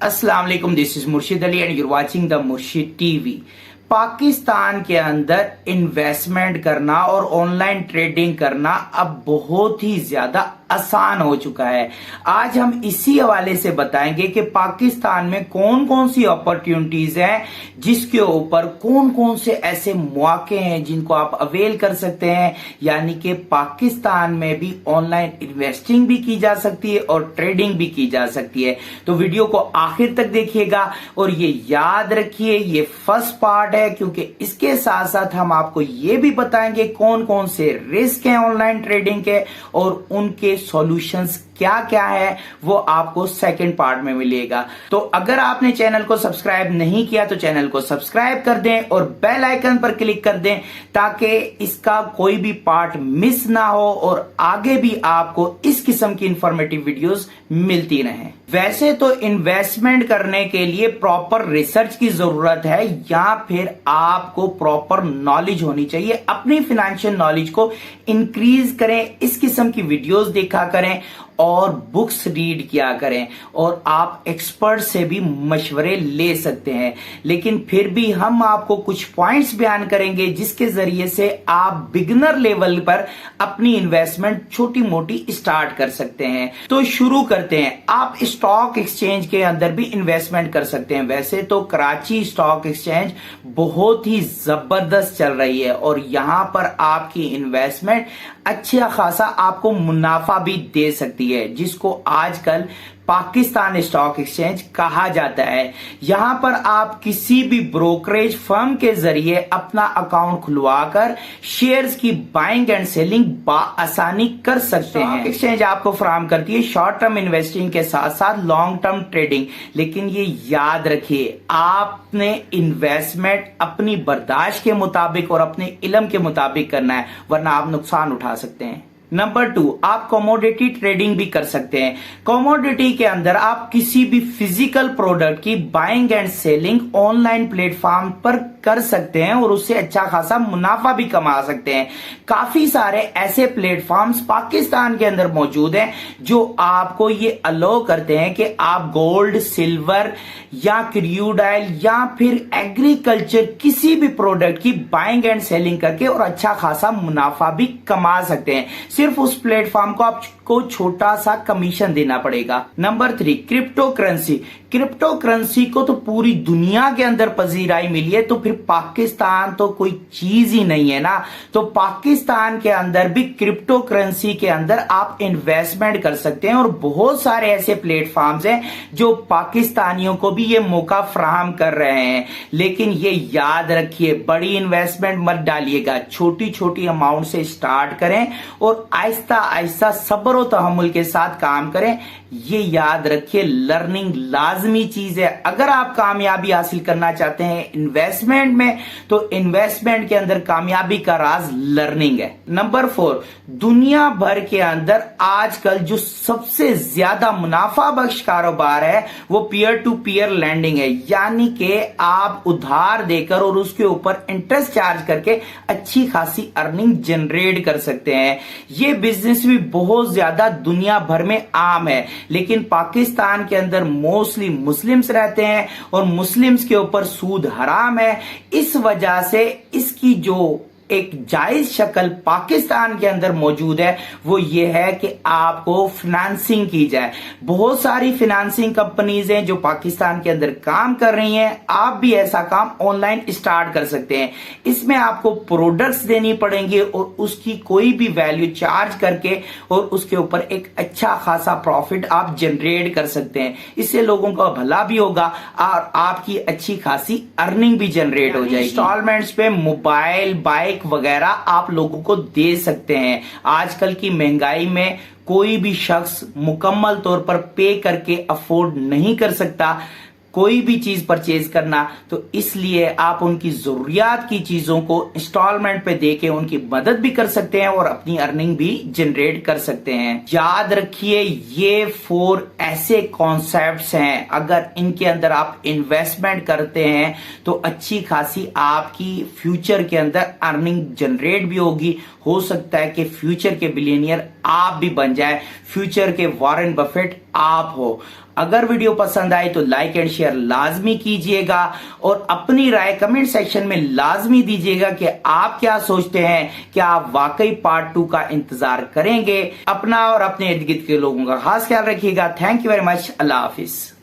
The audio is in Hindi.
अस्सलाम वालेकुम, दिस इज मुर्शिद Ali and your watching the मुर्शिद टीवी। पाकिस्तान के अंदर इन्वेस्टमेंट करना और ऑनलाइन ट्रेडिंग करना अब बहुत ही ज्यादा आसान हो चुका है। आज हम इसी हवाले से बताएंगे कि पाकिस्तान में कौन कौन सी अपॉर्चुनिटीज हैं, जिसके ऊपर कौन कौन से ऐसे मौके हैं जिनको आप अवेल कर सकते हैं। यानी कि पाकिस्तान में भी ऑनलाइन इन्वेस्टिंग भी की जा सकती है और ट्रेडिंग भी की जा सकती है। तो वीडियो को आखिर तक देखिएगा और ये याद रखिए, ये फर्स्ट पार्ट है, क्योंकि इसके साथ साथ हम आपको ये भी बताएंगे कौन कौन से रिस्क हैं ऑनलाइन ट्रेडिंग के और उनके सॉल्यूशंस क्या क्या है, वो आपको सेकंड पार्ट में मिलेगा। तो अगर आपने चैनल को सब्सक्राइब नहीं किया तो चैनल को सब्सक्राइब कर दें और बेल आइकन पर क्लिक कर दें ताकि इसका कोई भी पार्ट मिस ना हो और आगे भी आपको इस किस्म की इंफॉर्मेटिव वीडियोस मिलती रहें। वैसे तो इन्वेस्टमेंट करने के लिए प्रॉपर रिसर्च की जरूरत है या फिर आपको प्रॉपर नॉलेज होनी चाहिए। अपनी फाइनेंशियल नॉलेज को इंक्रीज करें, इस किस्म की वीडियोस देखा करें और बुक्स रीड किया करें और आप एक्सपर्ट से भी मशवरे ले सकते हैं। लेकिन फिर भी हम आपको कुछ पॉइंट्स बयान करेंगे जिसके जरिए से आप बिगिनर लेवल पर अपनी इन्वेस्टमेंट छोटी मोटी स्टार्ट कर सकते हैं। तो शुरू करते हैं। आप स्टॉक एक्सचेंज के अंदर भी इन्वेस्टमेंट कर सकते हैं। वैसे तो कराची स्टॉक एक्सचेंज बहुत ही जबरदस्त चल रही है और यहां पर आपकी इन्वेस्टमेंट अच्छा खासा आपको मुनाफा भी दे सकती है, जिसको आजकल पाकिस्तान स्टॉक एक्सचेंज कहा जाता है। यहां पर आप किसी भी ब्रोकरेज फर्म के जरिए अपना अकाउंट खुलवाकर शेयर्स की बाइंग एंड सेलिंग आसानी कर सकते हैं। एक्सचेंज आपको फराहम करती है शॉर्ट टर्म इन्वेस्टिंग के साथ साथ लॉन्ग टर्म ट्रेडिंग। लेकिन ये याद रखिए, आपने इन्वेस्टमेंट अपनी बर्दाश्त के मुताबिक और अपने इल्म के मुताबिक करना है, वरना आप नुकसान उठा सकते हैं। नंबर 2, आप कमोडिटी ट्रेडिंग भी कर सकते हैं। कमोडिटी के अंदर आप किसी भी फिजिकल प्रोडक्ट की buying and selling online platform पर कर सकते हैं और उससे अच्छा खासा मुनाफा भी कमा सकते हैं। काफी सारे ऐसे प्लेटफॉर्म्स पाकिस्तान के अंदर मौजूद हैं जो आपको ये अलाउ करते हैं कि आप गोल्ड, सिल्वर या क्रूड ऑयल या फिर एग्रीकल्चर किसी भी प्रोडक्ट की बाइंग एंड सेलिंग करके और अच्छा खासा मुनाफा भी कमा सकते हैं। सिर्फ उस प्लेटफॉर्म को आपको छोटा सा कमीशन देना पड़ेगा। Number 3, crypto currency. Crypto currency को तो पूरी दुनिया के अंदर पजीराई मिली है, तो फिर पाकिस्तान तो कोई चीज ही नहीं है ना। तो पाकिस्तान के अंदर भी क्रिप्टो करेंसी के अंदर आप इन्वेस्टमेंट कर सकते हैं और बहुत सारे ऐसे प्लेटफॉर्म्स हैं जो पाकिस्तानियों को भी ये मौका फराहम कर रहे हैं। लेकिन ये याद रखिए, बड़ी इन्वेस्टमेंट मत डालिएगा, छोटी छोटी अमाउंट से स्टार्ट करें और आहिस्ता आहिस्ता सब्र और तहम्मुल के साथ काम करें। ये याद रखिए, लर्निंग लाजमी चीज है। अगर आप कामयाबी हासिल करना चाहते हैं इन्वेस्टमेंट में, तो इन्वेस्टमेंट के अंदर कामयाबी का राज लर्निंग है। नंबर 4, दुनिया भर के अंदर आजकल जो सबसे ज्यादा मुनाफा बख्श कारोबार है वो पीयर टू पीयर लैंडिंग है। यानी कि आप उधार देकर और उसके ऊपर इंटरेस्ट चार्ज करके अच्छी खासी अर्निंग जनरेट कर सकते हैं। ये बिजनेस भी बहुत ज्यादा दुनिया भर में आम है, लेकिन पाकिस्तान के अंदर मोस्टली मुस्लिम्स रहते हैं और मुस्लिम्स के ऊपर सूद हराम है। इस वजह से इसकी जो एक जायज शक्ल पाकिस्तान के अंदर मौजूद है वो ये है कि आपको फाइनेंसिंग की जाए। बहुत सारी फाइनेंसिंग कंपनीज हैं जो पाकिस्तान के अंदर काम कर रही हैं। आप भी ऐसा काम ऑनलाइन स्टार्ट कर सकते हैं। इसमें आपको प्रोडक्ट्स देनी पड़ेंगे और उसकी कोई भी वैल्यू चार्ज करके और उसके ऊपर एक अच्छा खासा प्रॉफिट आप जनरेट कर सकते हैं। इससे लोगों का भला भी होगा और आपकी अच्छी खासी अर्निंग भी जनरेट हो जाएगी। इंस्टॉलमेंट्स पे मोबाइल, बाइक वगैरह आप लोगों को दे सकते हैं। आजकल की महंगाई में कोई भी शख्स मुकम्मल तौर पर पे करके अफोर्ड नहीं कर सकता कोई भी चीज परचेज करना, तो इसलिए आप उनकी जरूरियात की चीजों को इंस्टॉलमेंट पे देके उनकी मदद भी कर सकते हैं और अपनी अर्निंग भी जनरेट कर सकते हैं। याद रखिए, ये 4 ऐसे कॉन्सेप्ट्स हैं, अगर इनके अंदर आप इन्वेस्टमेंट करते हैं तो अच्छी खासी आपकी फ्यूचर के अंदर अर्निंग जनरेट भी होगी। हो सकता है कि फ्यूचर के बिलियनियर आप भी बन जाए, फ्यूचर के वॉरेन बफेट आप हो। अगर वीडियो पसंद आए तो लाइक एंड शेयर लाजमी कीजिएगा और अपनी राय कमेंट सेक्शन में लाजमी दीजिएगा कि आप क्या सोचते हैं, क्या आप वाकई पार्ट 2 का इंतजार करेंगे। अपना और अपने इर्द गिर्द के लोगों का खास ख्याल रखिएगा। Thank you very much. Allah Hafiz.